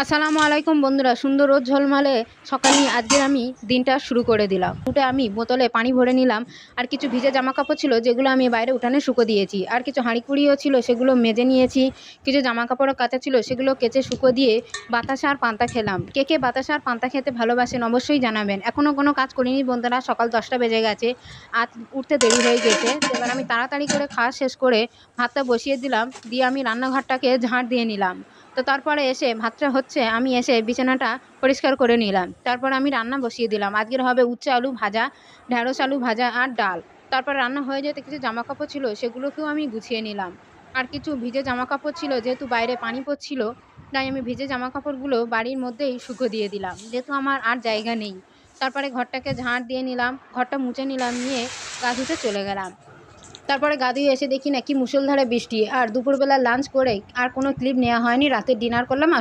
আসসালামু আলাইকুম বন্ধুরা, সুন্দর রোদ ঝলমলে সকালে আজকের আমি দিনটা শুরু করে দিলাম। উঠে আমি বোতলে পানি ভরে নিলাম। আর কিছু ভিজে জামাকাপড় ছিল যেগুলো আমি বাইরে উঠানে শুকো দিয়েছি। আর কিছু হাঁড়ি-কুড়িও ছিল সেগুলো মেজে নিয়েছি। কিছু জামাকাপড়ও কাচা ছিল সেগুলো কেচে শুকো দিয়ে বাতাসা আর পান্তা খেলাম। কে, কে বাতাসা আর পান্তা খেতে ভালোবাসেন অবশ্যই জানাবেন। এখনও কোনো কাজ করিনি বন্ধুরা, সকাল ১০টা বেজে গেছে। আজ উঠতে দেরি হয়ে গেছে। তো এবার আমি তাড়াতাড়ি করে খাওয়া শেষ করে ভাতটা বসিয়ে দিলাম। দিয়ে আমি রান্নাঘরটাকে ঝাঁট দিয়ে নিলাম। তো তারপরে এসে ভাতটা হচ্ছে, আমি এসে বিছানাটা পরিষ্কার করে নিলাম। তারপর আমি রান্না বসিয়ে দিলাম। আজকের হবে উচ্ছে আলু ভাজা, ঢেঁড়স আলু ভাজা আর ডাল। তারপর রান্না হয়ে যেতে কিছু জামাকাপড় ছিল সেগুলোকেও আমি গুছিয়ে নিলাম। আর কিছু ভিজে জামাকাপড় ছিল, যেহেতু বাইরে পানি পড়ছিল, তাই আমি ভিজে জামাকাপড়গুলো বাড়ির মধ্যেই শুকো দিয়ে দিলাম, যেহেতু আমার আর জায়গা নেই। তারপরে ঘরটাকে ঝাঁট দিয়ে নিলাম, ঘরটা মুছে নিলাম, নিয়ে গা ধুতে চলে গেলাম। তারপরে গা ধুয়ে এসে দেখি না কি মুষলধারে বৃষ্টি। আর দুপুরবেলা লাঞ্চ করে আর কোনো ক্লিপ নেওয়া হয়নি। রাতের ডিনার করলাম আর